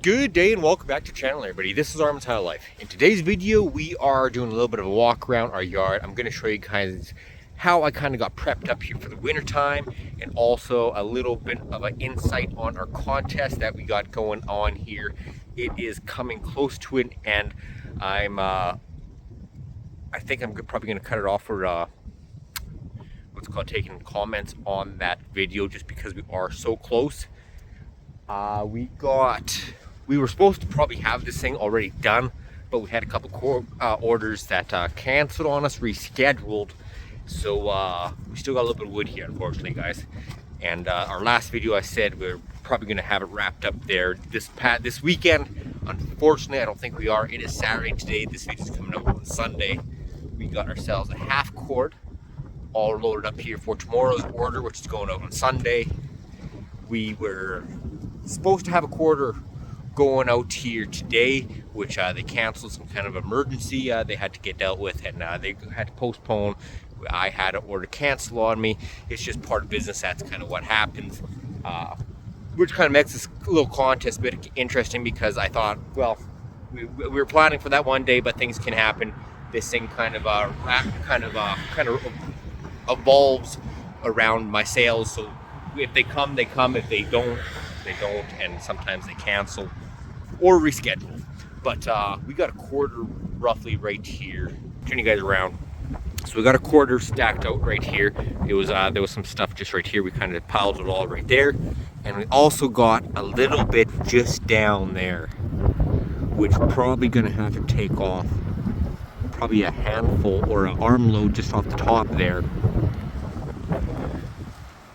Good day and welcome back to the channel, everybody. This is Armands Life. In today's video, we are doing a little bit of a walk around our yard. I'm going to show you guys how I kind of got prepped up here for the winter time, and also a little bit of an insight on our contest that we got going on here. It is coming close to an end. I think I'm probably going to cut it off for taking comments on that video, just because we are so close. We were supposed to probably have this thing already done, but we had a couple orders that canceled on us, rescheduled. So we still got a little bit of wood here, unfortunately, guys. And our last video, I said we're probably going to have it wrapped up there this weekend. Unfortunately, I don't think we are. It is Saturday today. This video is coming out on Sunday. We got ourselves a half cord all loaded up here for tomorrow's order, which is going out on Sunday. We were supposed to have a quarter going out here today, which they canceled, some kind of emergency they had to get dealt with, and they had to postpone. I had an order cancel on me. It's just part of business. That's kind of what happens, which kind of makes this little contest a bit interesting, because I thought, well, we were planning for that one day, but things can happen. This thing kind of evolves around my sales. So if they come, they come. If they don't, they don't. And sometimes they cancel or reschedule. But we got a quarter roughly right here. Turn you guys around. So we got a quarter stacked out right here. It was there was some stuff just right here. We kind of piled it all right there. And we also got a little bit just down there, which we're probably gonna have to take off. Probably a handful or an armload just off the top there,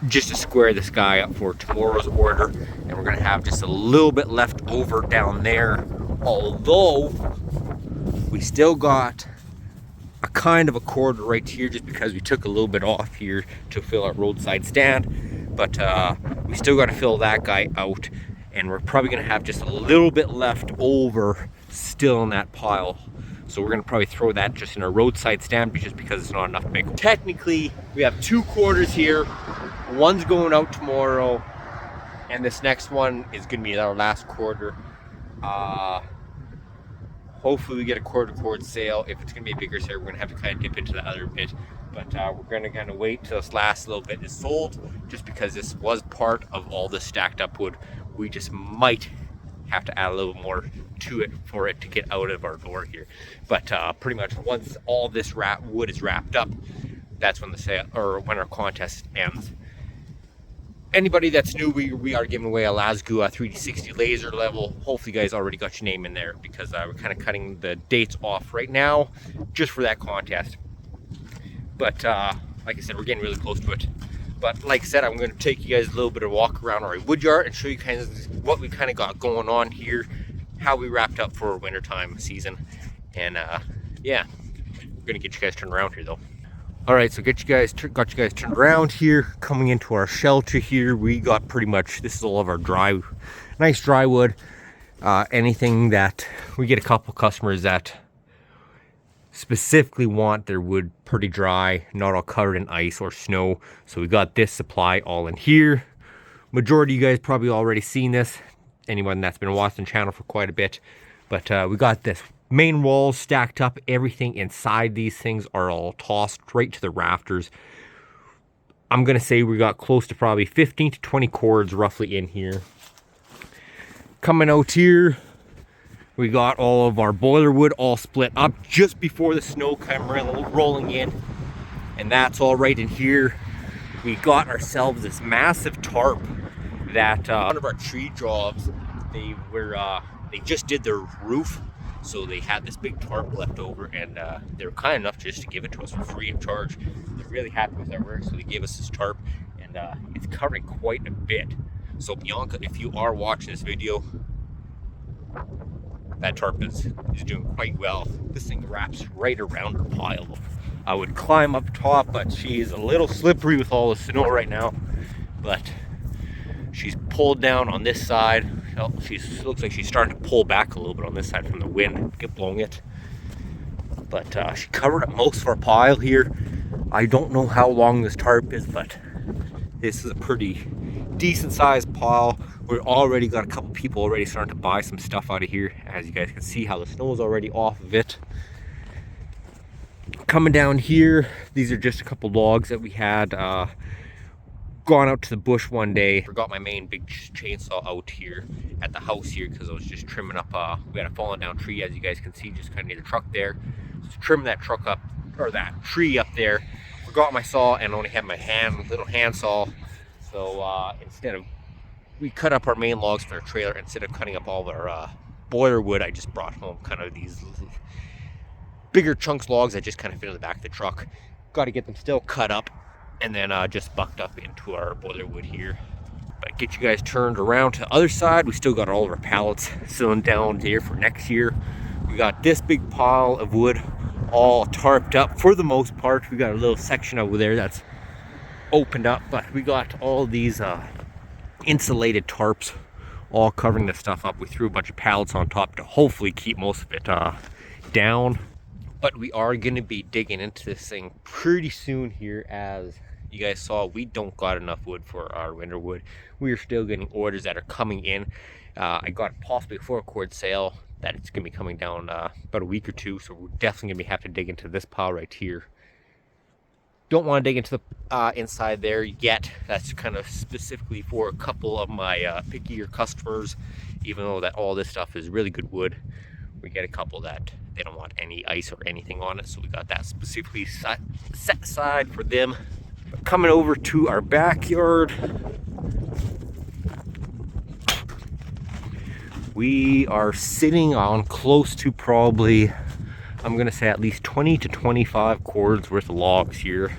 just to square this guy up for tomorrow's order. And we're gonna have just a little bit left over down there, although we still got a kind of a quarter right here, just because we took a little bit off here to fill our roadside stand. But we still got to fill that guy out, and we're probably gonna have just a little bit left over still in that pile. So we're gonna probably throw that just in our roadside stand, just because it's not enough to make. Technically, we have two quarters here. One's going out tomorrow, and this next one is gonna be our last quarter. Hopefully we get a quarter sale. If it's gonna be a bigger sale, we're gonna have to kind of dip into the other bit. But we're gonna kind of wait till this last little bit is sold, just because this was part of all the stacked up wood. We just might have to add a little more to it for it to get out of our door here. But pretty much once all this wood is wrapped up, that's when the sale, or when our contest ends. Anybody that's new, we are giving away a Lasgu 3D60 laser level. Hopefully you guys already got your name in there, because we're kind of cutting the dates off right now just for that contest. But like I said, we're getting really close to it. But like I said, I'm going to take you guys a little bit of a walk around our wood yard and show you kind of what we kind of got going on here, how we wrapped up for our wintertime season. And yeah, we're going to get you guys turned around here though. All right, so got you guys turned around here. Coming into our shelter here, we got pretty much, this is all of our nice dry wood. Anything that we get, a couple customers that specifically want their wood pretty dry, not all covered in ice or snow. So we got this supply all in here. Majority of you guys probably already seen this, anyone that's been watching the channel for quite a bit. But we got this main walls stacked up. Everything inside these things are all tossed straight to the rafters. I'm gonna say we got close to probably 15 to 20 cords roughly in here. Coming out here, we got all of our boiler wood all split up just before the snow came rolling in, and that's all right in here. We got ourselves this massive tarp that one of our tree jobs, they just did their roof, so they had this big tarp left over, and they were kind enough just to give it to us for free of charge. They're really happy with our work, so they gave us this tarp, and it's covering quite a bit. So Bianca, if you are watching this video, that tarp is doing quite well. This thing wraps right around her pile. I would climb up top, but she is a little slippery with all the snow right now. But she's pulled down on this side. Well, looks like she's starting to pull back a little bit on this side from the wind, get blowing it. But she covered up most of our pile here. I don't know how long this tarp is, but this is a pretty decent sized pile. We're already got a couple people already starting to buy some stuff out of here. As you guys can see how the snow is already off of it. Coming down here, these are just a couple logs that we had gone out to the bush one day. Forgot my main big chainsaw out here at the house here because I was just trimming up, we had a fallen down tree, as you guys can see, just kind of near the truck there. Just trimming that truck up, or that tree up there. Forgot my saw and only had my little hand saw. So instead of, we cut up our main logs for our trailer. Instead of cutting up all of our boiler wood, I just brought home kind of these bigger chunks logs that just kind of fit in the back of the truck. Got to get them still cut up and then just bucked up into our boiler wood here. But get you guys turned around to the other side. We still got all of our pallets sitting down here for next year. We got this big pile of wood all tarped up for the most part. We got a little section over there that's opened up, but we got all these insulated tarps all covering the stuff up. We threw a bunch of pallets on top to hopefully keep most of it down. But we are going to be digging into this thing pretty soon here. As you guys saw, we don't got enough wood for our winter wood. We are still getting orders that are coming in. I got possibly a 4-cord sale that it's going to be coming down about a week or two, so we're definitely going to have to dig into this pile right here. Don't want to dig into the inside there yet. That's kind of specifically for a couple of my pickier customers. Even though that all this stuff is really good wood, we get a couple that they don't want any ice or anything on it, so we got that specifically set aside for them. But coming over to our backyard, we are sitting on close to probably, I'm gonna say, at least 20 to 25 cords worth of logs here.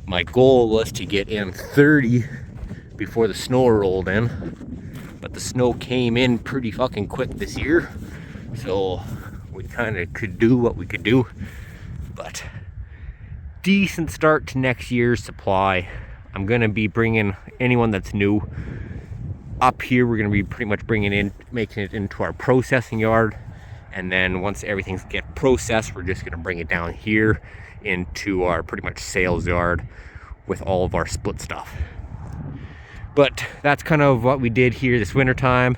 My goal was to get in 30 before the snow rolled in, but the snow came in pretty fucking quick this year, so we kind of could do what we could do. But decent start to next year's supply. I'm gonna be bringing anyone that's new up here. We're gonna be pretty much bringing in, making it into our processing yard. And then once everything's get processed, we're just gonna bring it down here into our pretty much sales yard with all of our split stuff. But that's kind of what we did here this winter time.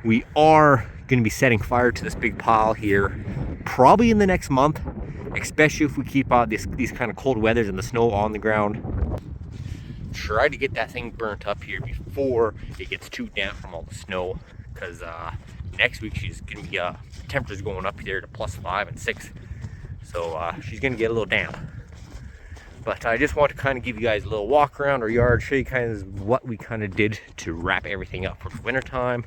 We are gonna be setting fire to this big pile here probably in the next month, especially if we keep these kind of cold weathers and the snow on the ground. Try to get that thing burnt up here before it gets too damp from all the snow, because next week she's gonna be temperatures going up here to +5 and 6, so she's gonna get a little damp. But I just want to kind of give you guys a little walk around our yard, show you kind of what we kind of did to wrap everything up for winter time.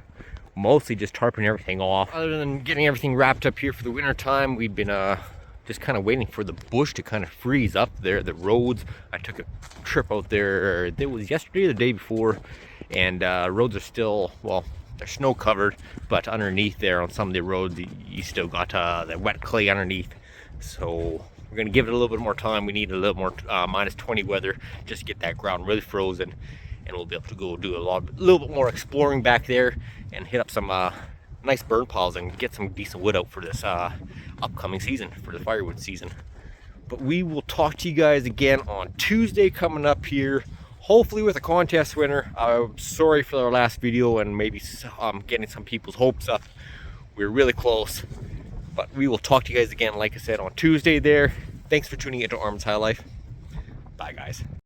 Mostly just tarping everything off. Other than getting everything wrapped up here for the winter time, we've been just kind of waiting for the bush to kind of freeze up there. The roads, I took a trip out there, it was yesterday or the day before, and roads are still, well, they're snow covered, but underneath there on some of the roads you still got that wet clay underneath. So we're gonna give it a little bit more time. We need a little more -20 weather just to get that ground really frozen, and we'll be able to go do a little bit more exploring back there and hit up some nice burn piles and get some decent wood out for this upcoming season, for the firewood season. But we will talk to you guys again on Tuesday coming up here, hopefully with a contest winner. I'm sorry for our last video and maybe getting some people's hopes up. We're really close, but we will talk to you guys again, like I said, on Tuesday there. Thanks for tuning into Armands High Life. Bye guys.